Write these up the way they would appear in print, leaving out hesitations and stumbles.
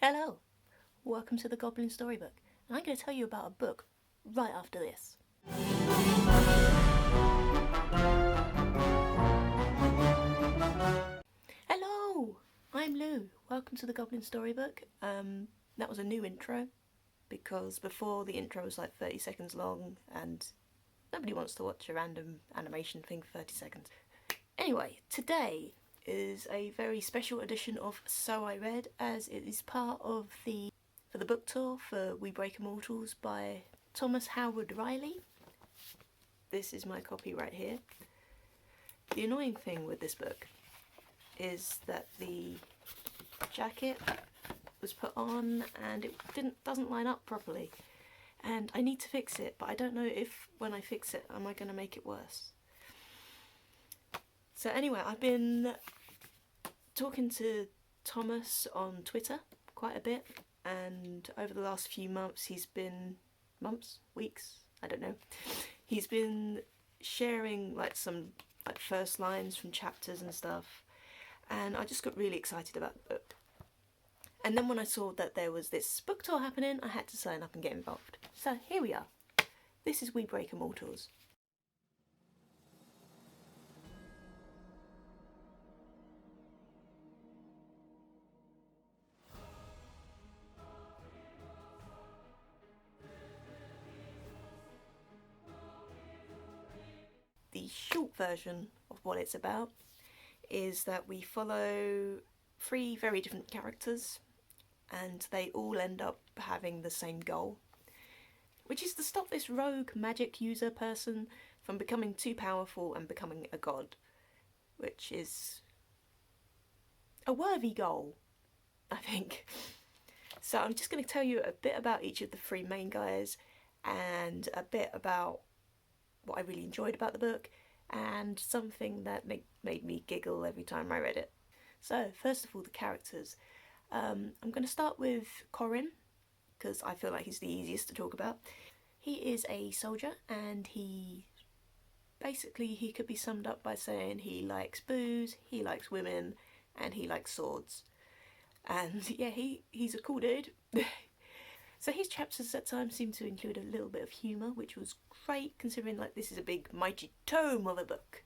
Hello, welcome to the Goblin Storybook, and I'm going to tell you about a book right after this. Hello, I'm Lou. Welcome to the Goblin Storybook. That was a new intro because before the intro was like 30 seconds long, and nobody wants to watch a random animation thing for 30 seconds. Anyway, today is a very special edition of So I Read, as it is part of the book tour for We Break Immortals by Thomas Howard Riley. This is my copy right here. The annoying thing with this book is that the jacket was put on and it doesn't line up properly, and I need to fix it, but I don't know if when I fix it am I going to make it worse. So anyway, I've been talking to Thomas on Twitter quite a bit, and over the last few months he's been weeks, I don't know, he's been sharing like some first lines from chapters and stuff, and I just got really excited about the book. And then when I saw that there was this book tour happening, I had to sign up and get involved. So here we are. This is We Break Immortals. The short version of what it's about is that we follow 3 very different characters, and they all end up having the same goal, which is to stop this rogue magic user person from becoming too powerful and becoming a god, which is a worthy goal, I think. So I'm just going to tell you a bit about each of the 3 main guys, and a bit about what I really enjoyed about the book, and something that made me giggle every time I read it. So first of all, the characters. I'm going to start with Corin, because I feel like he's the easiest to talk about. He is a soldier, and he could be summed up by saying he likes booze, he likes women, and he likes swords. And yeah, he's a cool dude. So his chapters at times seem to include a little bit of humour, which was great considering like this is a big mighty tome of a book.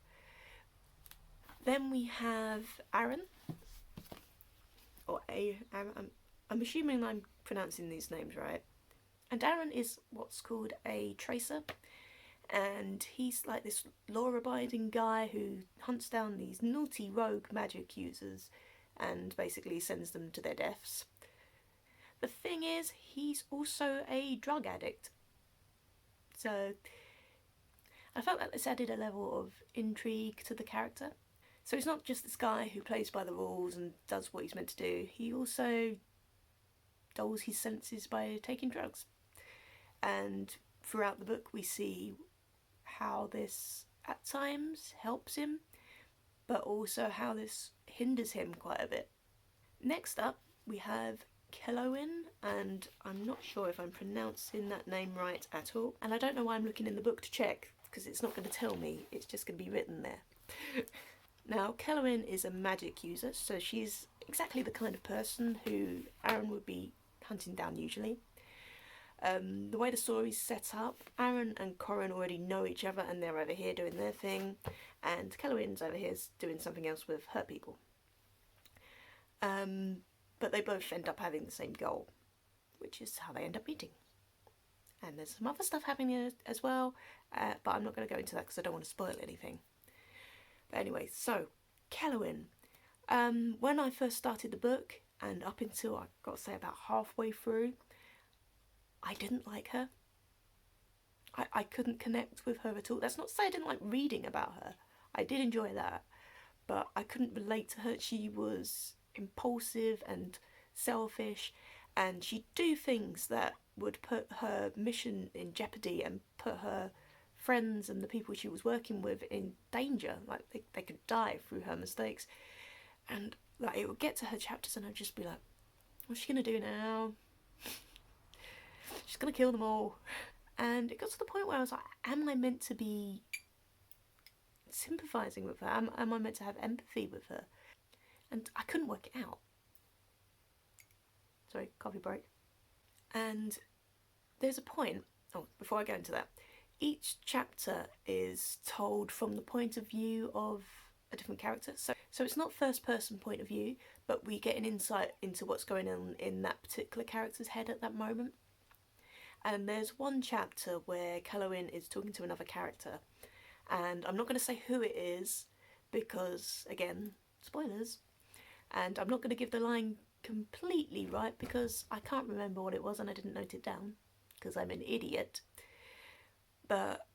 Then we have Aaron, or I'm assuming I'm pronouncing these names right. And Aaron is what's called a tracer, and he's like this law-abiding guy who hunts down these naughty rogue magic users and basically sends them to their deaths. The thing is, he's also a drug addict. So I felt like this added a level of intrigue to the character. So he's not just this guy who plays by the rules and does what he's meant to do, he also dulls his senses by taking drugs. And throughout the book we see how this at times helps him, but also how this hinders him quite a bit. Next up we have Kilowin, and I'm not sure if I'm pronouncing that name right at all, and I don't know why I'm looking in the book to check, because it's not going to tell me, it's just going to be written there. Now, Kilowin is a magic user, so she's exactly the kind of person who Aaron would be hunting down usually. The way the story's set up, Aaron and Corin already know each other, and they're over here doing their thing, and Kilowin's over here doing something else with her people. But they both end up having the same goal, which is how they end up meeting. And there's some other stuff happening as well, but I'm not going to go into that because I don't want to spoil anything. But anyway, so Kilowin. When I first started the book, and up until I got to say about halfway through, I didn't like her. I couldn't connect with her at all. That's not to say I didn't like reading about her. I did enjoy that, but I couldn't relate to her. She was impulsive and selfish, and she'd do things that would put her mission in jeopardy and put her friends and the people she was working with in danger. Like they could die through her mistakes, and like it would get to her chapters and I'd just be like, what's she gonna do now? She's gonna kill them all. And it got to the point where I was like, am I meant to be sympathising with her? Am I meant to have empathy with her? And I couldn't work it out. Sorry, coffee break. And there's a point, oh, before I go into that, each chapter is told from the point of view of a different character. So it's not first person point of view, but we get an insight into what's going on in that particular character's head at that moment. And there's one chapter where Kilowin is talking to another character, and I'm not going to say who it is because, again, spoilers, and I'm not going to give the line completely right because I can't remember what it was and I didn't note it down because I'm an idiot. But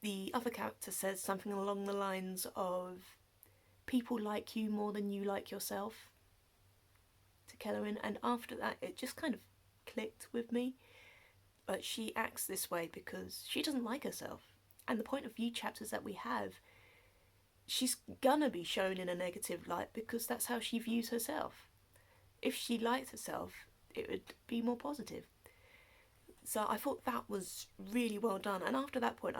the other character says something along the lines of, people like you more than you like yourself, to Kilowin, and after that it just kind of clicked with me. But she acts this way because she doesn't like herself, and the point of view chapters that we have, she's gonna be shown in a negative light because that's how she views herself. If she liked herself, it would be more positive. So I thought that was really well done, and after that point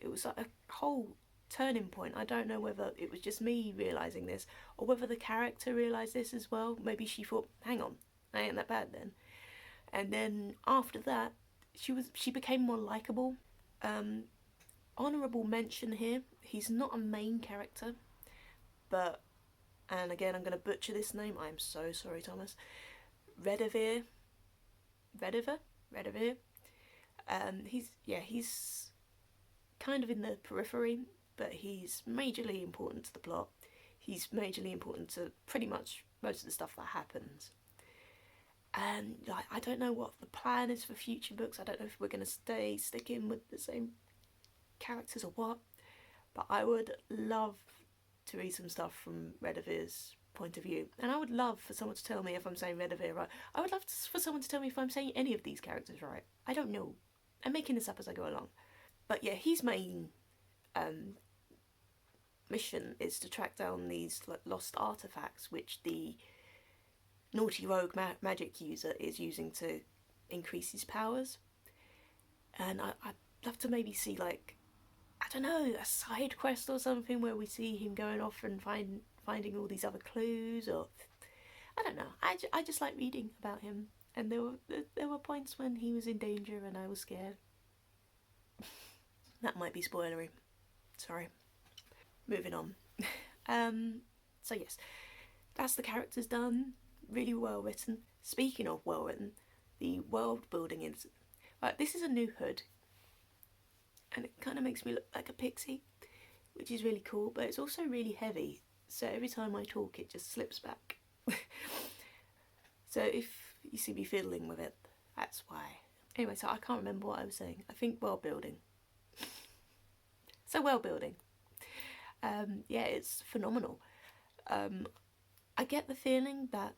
it was like a whole turning point. I don't know whether it was just me realising this or whether the character realised this as well. Maybe she thought, hang on, I ain't that bad then. And then after that, she became more likeable. Honourable mention here, he's not a main character, but, and again I'm going to butcher this name, I'm so sorry Thomas, Redivir. He's kind of in the periphery, but he's majorly important to the plot. He's majorly important to pretty much most of the stuff that happens. And like, I don't know what the plan is for future books. I don't know if we're going to stick in with the same characters or what, but I would love to read some stuff from Redivir's point of view, and I would love for someone to tell me if I'm saying Redivir right. I would love for someone to tell me if I'm saying any of these characters right. I don't know. I'm making this up as I go along. But yeah, his main mission is to track down these lost artifacts which the naughty rogue magic user is using to increase his powers. And I'd love to maybe see, like, I don't know, a side quest or something where we see him going off and finding all these other clues, or I don't know. I just like reading about him, and there were points when he was in danger and I was scared. That might be spoilery. Sorry. Moving on. So yes, that's the characters done. Really well written. Speaking of well written, the world building is... Right, this is a new hood, and it kind of makes me look like a pixie, which is really cool, but it's also really heavy, so every time I talk it just slips back. So if you see me fiddling with it, that's why. Anyway, so I can't remember what I was saying. I think world building. So world building. Yeah, it's phenomenal. I get the feeling that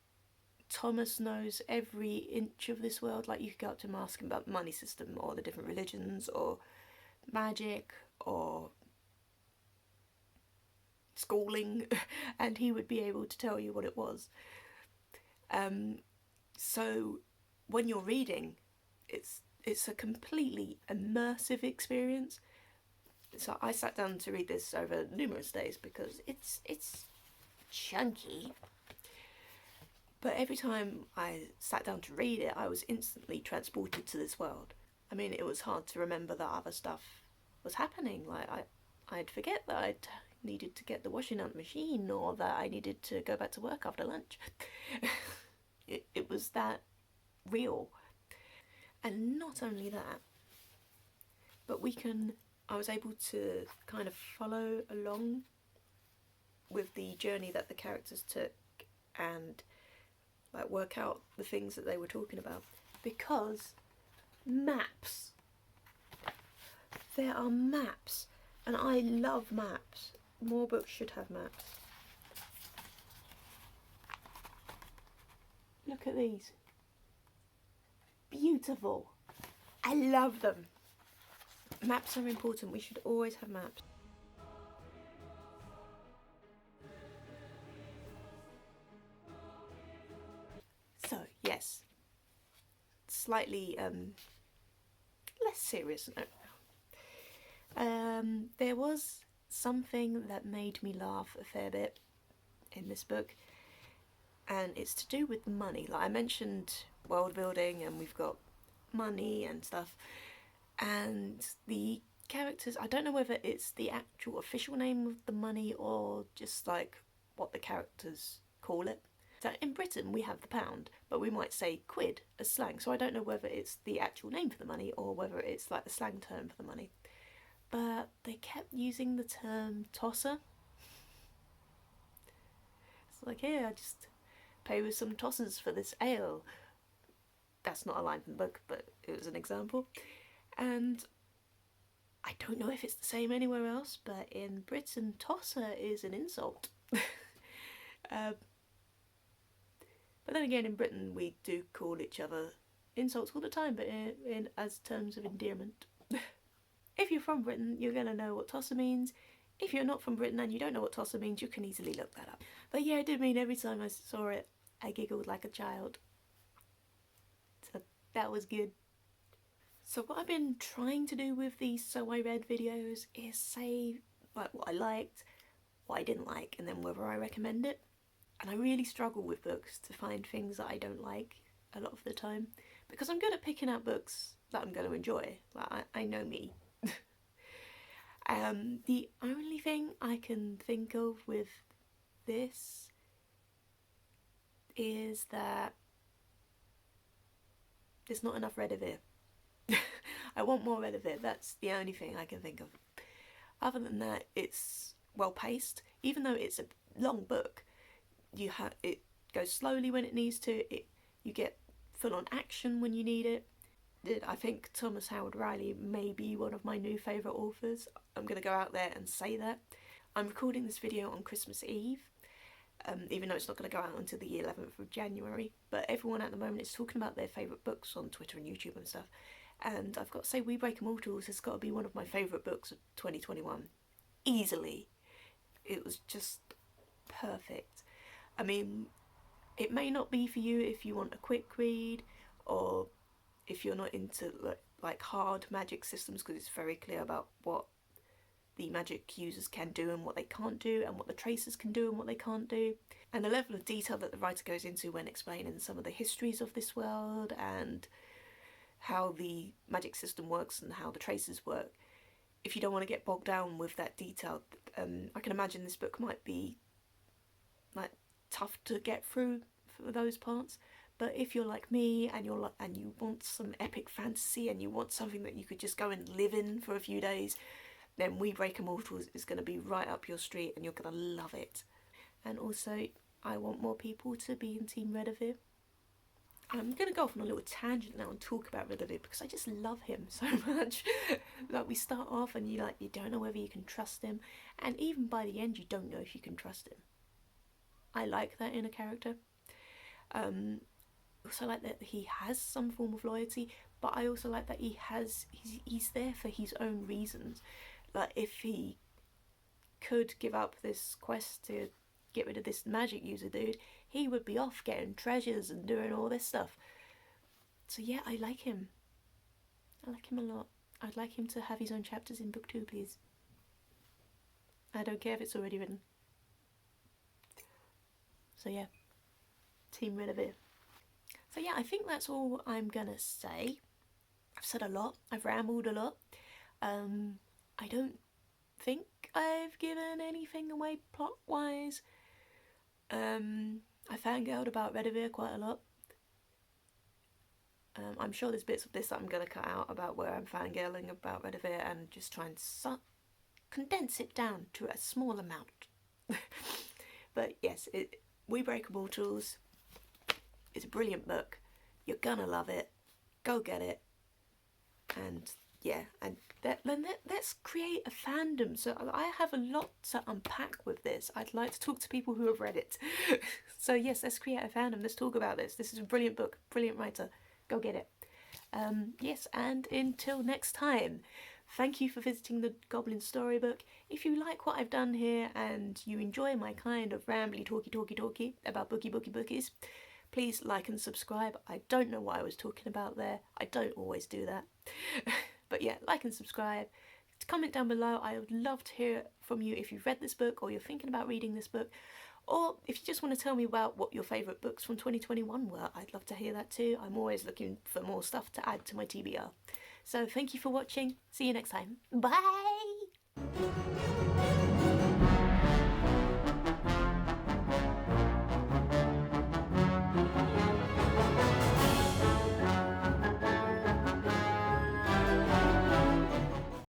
Thomas knows every inch of this world. Like, you could go up to him asking about the money system or the different religions or magic or schooling, and he would be able to tell you what it was. So when you're reading, it's a completely immersive experience. So I sat down to read this over numerous days because it's chunky. But every time I sat down to read it, I was instantly transported to this world. I mean, it was hard to remember that other stuff was happening. Like, I'd forget that I'd needed to get the washing out machine, or that I needed to go back to work after lunch. It was that real. And not only that, but I was able to kind of follow along with the journey that the characters took and like work out the things that they were talking about, because maps. There are maps, and I love maps. More books should have maps. Look at these. Beautiful. I love them. Maps are important. We should always have maps. So, yes. Slightly less serious note now. There was something that made me laugh a fair bit in this book, and it's to do with money. Like I mentioned world building and we've got money and stuff. And the characters, I don't know whether it's the actual official name of the money or just like what the characters call it. So in Britain we have the pound, but we might say quid as slang, so I don't know whether it's the actual name for the money or whether it's like the slang term for the money. But they kept using the term tosser. It's like, here, I just pay with some tossers for this ale. That's not a line from the book, but it was an example. And I don't know if it's the same anywhere else, but in Britain, tosser is an insult. But then again, in Britain, we do call each other insults all the time, but in as terms of endearment. If you're from Britain, you're going to know what tosser means. If you're not from Britain and you don't know what tosser means, you can easily look that up. But yeah, it did mean every time I saw it, I giggled like a child. So that was good. So what I've been trying to do with these So I Read videos is say like what I liked, what I didn't like, and then whether I recommend it. And I really struggle with books to find things that I don't like a lot of the time, because I'm good at picking out books that I'm going to enjoy. Like I know me. The only thing I can think of with this is that there's not enough Redivir. I want more Redivir, that's the only thing I can think of. Other than that, it's well paced. Even though it's a long book, it goes slowly when it needs to, you get full on action when you need it. I think Thomas Howard Riley may be one of my new favourite authors. I'm going to go out there and say that. I'm recording this video on Christmas Eve, even though it's not going to go out until the 11th of January. But everyone at the moment is talking about their favourite books on Twitter and YouTube and stuff. And I've got to say, Break Immortals has got to be one of my favourite books of 2021. Easily. It was just perfect. I mean, it may not be for you if you want a quick read, or if you're not into like hard magic systems, because it's very clear about what the magic users can do and what they can't do, and what the tracers can do and what they can't do, and the level of detail that the writer goes into when explaining some of the histories of this world and how the magic system works and how the tracers work. If you don't want to get bogged down with that detail, I can imagine this book might be like tough to get through for those parts. But if you're like me and you want some epic fantasy and you want something that you could just go and live in for a few days, then We Break Immortals is going to be right up your street and you're going to love it. And also, I want more people to be in Team Redivir. I'm going to go off on a little tangent now and talk about Redivir because I just love him so much. Like, we start off and you don't know whether you can trust him, and even by the end you don't know if you can trust him. I like that in a character. Also like that he has some form of loyalty, but I also like that he's there for his own reasons. Like, if he could give up this quest to get rid of this magic user dude, he would be off getting treasures and doing all this stuff. So yeah, I like him. I like him a lot. I'd like him to have his own chapters in book 2, please. I don't care if it's already written. So yeah, Team Redivir. So yeah, I think that's all I'm gonna say. I've said a lot, I've rambled a lot. I don't think I've given anything away plot-wise. I fangirled about Redivir quite a lot. I'm sure there's bits of this that I'm gonna cut out about where I'm fangirling about Redivir and just try and condense it down to a small amount. But yes, We Break Immortals is a brilliant book. You're gonna love it. Go get it. And yeah, and let's create a fandom. So I have a lot to unpack with this. I'd like to talk to people who have read it. So yes, let's create a fandom. Let's talk about this. This is a brilliant book, brilliant writer. Go get it. Yes, and until next time, thank you for visiting the Goblin Storybook. If you like what I've done here and you enjoy my kind of rambly talky about bookies, please like and subscribe. I don't know what I was talking about there. I don't always do that. But yeah, like and subscribe. Comment down below. I would love to hear from you if you've read this book or you're thinking about reading this book, Or if you just want to tell me about what your favourite books from 2021 were, I'd love to hear that too. I'm always looking for more stuff to add to my TBR. So thank you for watching. See you next time. Bye!